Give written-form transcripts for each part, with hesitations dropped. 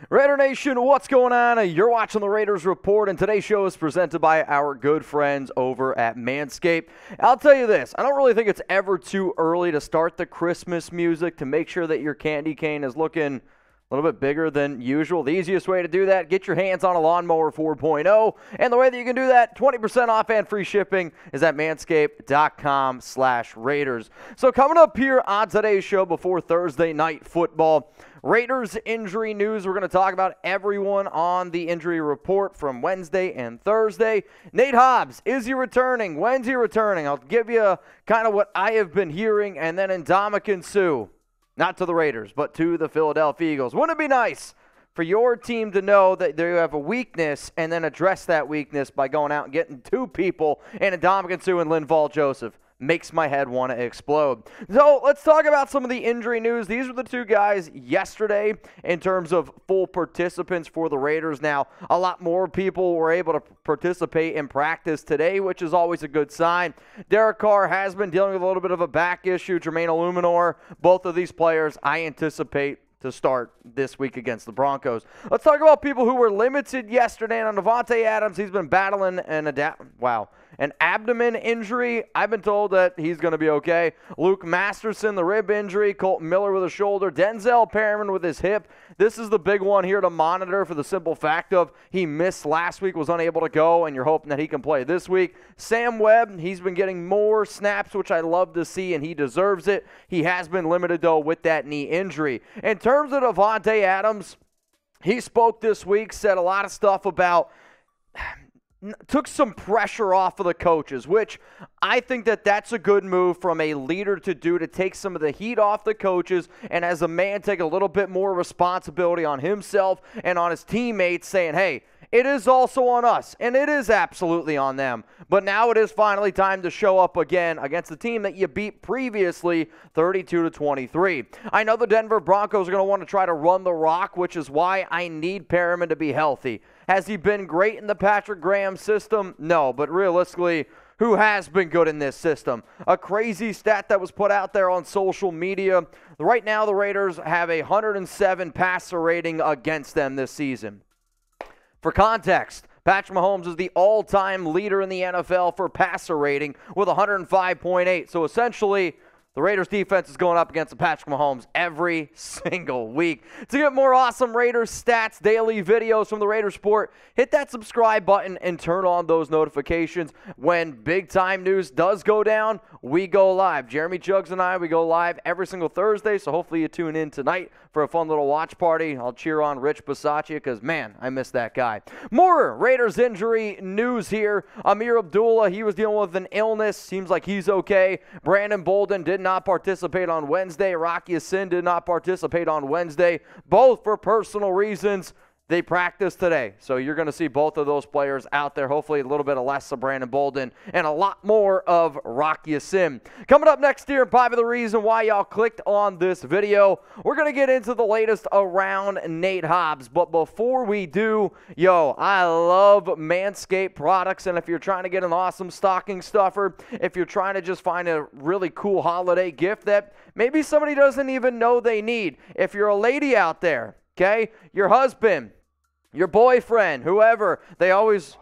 Raider Nation, what's going on? You're watching the Raiders Report, and today's show is presented by our good friends over at Manscaped. I'll tell you this, I don't really think it's ever too early to start the Christmas music to make sure that your candy cane is looking a little bit bigger than usual. The easiest way to do that, get your hands on a Lawnmower 4.0. And the way that you can do that, 20% off and free shipping, is at manscaped.com/Raiders. So coming up here on today's show before Thursday Night Football, Raiders injury news. We're going to talk about everyone on the injury report from Wednesday and Thursday. Nate Hobbs, is he returning? When's he returning? I'll give you kind of what I have been hearing. And then Ndamukong Suh. Not to the Raiders, but to the Philadelphia Eagles. Wouldn't it be nice for your team to know that they have a weakness and then address that weakness by going out and getting two people in Ndamukong Suh and Linval Joseph? Makes my head want to explode. So let's talk about some of the injury news. These were the two guys yesterday in terms of full participants for the Raiders. Now, a lot more people were able to participate in practice today, which is always a good sign. Derek Carr has been dealing with a little bit of a back issue. Jermaine Illuminor, both of these players, I anticipate to start this week against the Broncos. Let's talk about people who were limited yesterday. And on Davante Adams, he's been battling an abdomen injury. I've been told that he's going to be okay. Luke Masterson, the rib injury. Colton Miller with a shoulder. Denzel Perryman with his hip. This is the big one here to monitor for the simple fact of he missed last week, was unable to go, and you're hoping that he can play this week. Sam Webb, he's been getting more snaps, which I love to see, and he deserves it. He has been limited, though, with that knee injury. In terms of Davante Adams, he spoke this week, said a lot of stuff about took some pressure off of the coaches, which I think that that's a good move from a leader to do, to take some of the heat off the coaches and as a man take a little bit more responsibility on himself and on his teammates, saying, hey, it is also on us, and it is absolutely on them. But now it is finally time to show up again against the team that you beat previously 32-23. I know the Denver Broncos are going to want to try to run the rock, which is why I need Perriman to be healthy. Has he been great in the Patrick Graham system? No, but realistically, who has been good in this system? A crazy stat that was put out there on social media. Right now, the Raiders have a 107 passer rating against them this season. For context, Patrick Mahomes is the all-time leader in the NFL for passer rating with 105.8. So essentially, the Raiders defense is going up against the Patrick Mahomes every single week. To get more awesome Raiders stats, daily videos from the Raiders Report, hit that subscribe button and turn on those notifications. When big-time news does go down, we go live. Jeremy Jugs and I, we go live every single Thursday, so hopefully you tune in tonight for a fun little watch party. I'll cheer on Rich Bisaccia because, man, I miss that guy. More Raiders injury news here. Amir Abdullah, he was dealing with an illness. Seems like he's okay. Brandon Bolden did not participate on Wednesday. Rocky Sin did not participate on Wednesday, both for personal reasons. They practiced today, so you're going to see both of those players out there. Hopefully a little bit of less of Brandon Bolden and a lot more of Rocky Sin. Coming up next here, probably the reason why y'all clicked on this video, we're going to get into the latest around Nate Hobbs. But before we do, I love Manscaped products, and if you're trying to get an awesome stocking stuffer, if you're trying to just find a really cool holiday gift that maybe somebody doesn't even know they need, if you're a lady out there, okay, your husband, your boyfriend, whoever, they always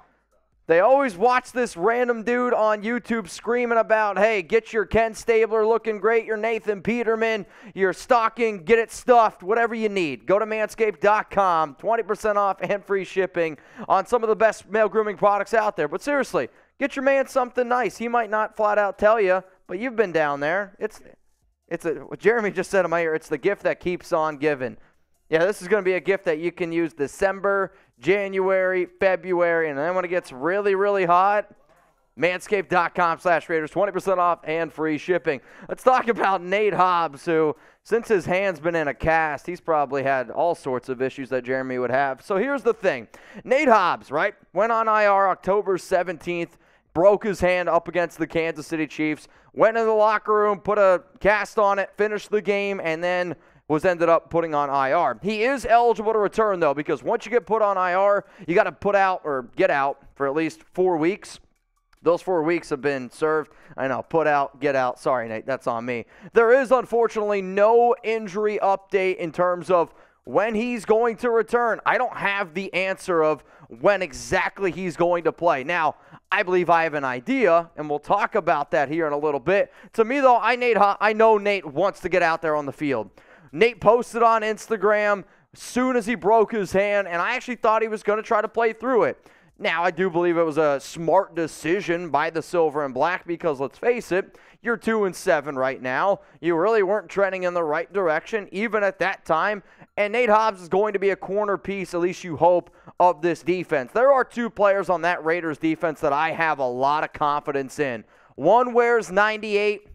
watch this random dude on YouTube screaming about, hey, get your Ken Stabler looking great, your Nathan Peterman, your stocking, get it stuffed, whatever you need. Go to manscaped.com, 20% off and free shipping on some of the best male grooming products out there. But seriously, get your man something nice. He might not flat out tell you, but you've been down there. What Jeremy just said in my ear, it's the gift that keeps on giving. Yeah, this is going to be a gift that you can use December, January, February, and then when it gets really, really hot, manscaped.com/Raiders, 20% off and free shipping. Let's talk about Nate Hobbs, who, since his hand's been in a cast, he's probably had all sorts of issues that Jeremy would have. So here's the thing. Nate Hobbs, right, went on IR October 17th, broke his hand up against the Kansas City Chiefs, went in the locker room, put a cast on it, finished the game, and then was ended up putting on IR. He is eligible to return, though, because once you get put on IR, you got to put out or get out for at least 4 weeks. Those 4 weeks have been served. I know, put out, get out. Sorry, Nate, that's on me. There is, unfortunately, no injury update in terms of when he's going to return. I don't have the answer of when exactly he's going to play. Now, I believe I have an idea, and we'll talk about that here in a little bit. To me, though, I know Nate wants to get out there on the field. Nate posted on Instagram as soon as he broke his hand, and I actually thought he was going to try to play through it. Now, I do believe it was a smart decision by the Silver and Black because, let's face it, you're 2-7 right now. You really weren't trending in the right direction, even at that time. And Nate Hobbs is going to be a corner piece, at least you hope, of this defense. There are two players on that Raiders defense that I have a lot of confidence in. One wears 98.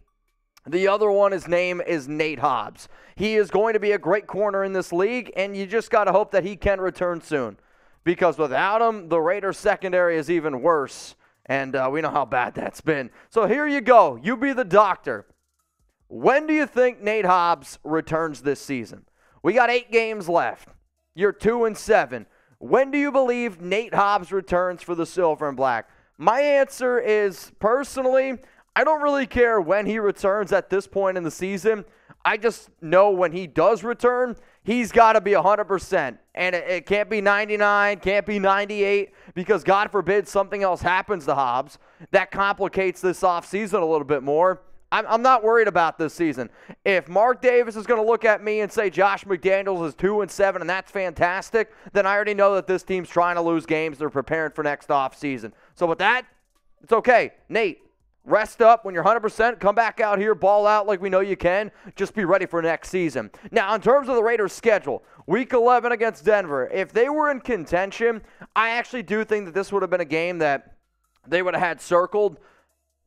The other one, his name is Nate Hobbs. He is going to be a great corner in this league, and you just got to hope that he can return soon. Because without him, the Raiders secondary is even worse, and we know how bad that's been. So here you go. You be the doctor. When do you think Nate Hobbs returns this season? We got 8 games left. You're 2-7. When do you believe Nate Hobbs returns for the Silver and Black? My answer is, personally, I don't really care when he returns at this point in the season. I just know when he does return, he's got to be 100%. And it can't be 99, can't be 98, because God forbid something else happens to Hobbs. That complicates this offseason a little bit more. I'm not worried about this season. If Mark Davis is going to look at me and say Josh McDaniels is 2-7 and that's fantastic, then I already know that this team's trying to lose games. They're preparing for next offseason. So with that, it's okay. Nate, rest up. When you're 100%, come back out here, ball out like we know you can. Just be ready for next season. Now, in terms of the Raiders' schedule, Week 11 against Denver, if they were in contention, I actually do think that this would have been a game that they would have had circled.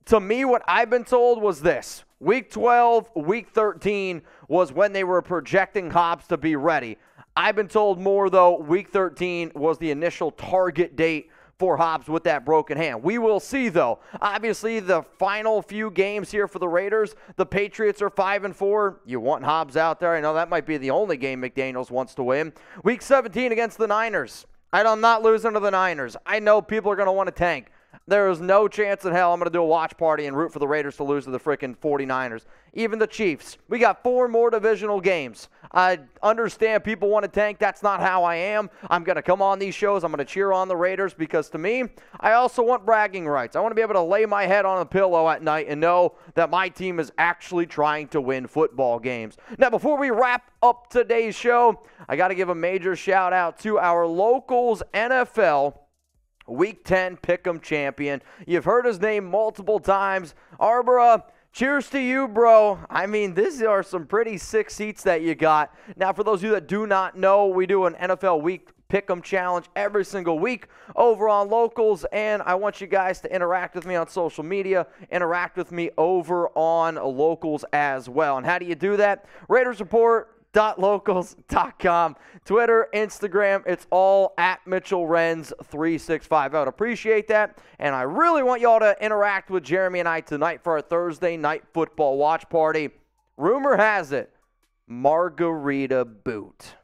To me, what I've been told was this. Week 12, Week 13 was when they were projecting Hobbs to be ready. I've been told more, though, Week 13 was the initial target date for Hobbs with that broken hand. We will see, though. Obviously, the final few games here for the Raiders, the Patriots are 5-4. You want Hobbs out there. I know that might be the only game McDaniels wants to win. Week 17 against the Niners. I'm not losing to the Niners. I know people are going to want to tank. There is no chance in hell I'm going to do a watch party and root for the Raiders to lose to the freaking 49ers. Even the Chiefs. We got 4 more divisional games. I understand people want to tank. That's not how I am. I'm going to come on these shows. I'm going to cheer on the Raiders because, to me, I also want bragging rights. I want to be able to lay my head on a pillow at night and know that my team is actually trying to win football games. Now, before we wrap up today's show, I got to give a major shout-out to our Locals NFL Week 10 Pick'em champion. You've heard his name multiple times. Arbora, cheers to you, bro. I mean, these are some pretty sick seats that you got. Now, for those of you that do not know, we do an NFL Week Pick'em challenge every single week over on Locals, and I want you guys to interact with me on social media, interact with me over on Locals as well. And how do you do that? Raiders Report .locals.com, Twitter, Instagram, it's all at Mitchell Renz 365. I would appreciate that, and I really want y'all to interact with Jeremy and I tonight for our Thursday night football watch party. Rumor has it, Margarita Boot.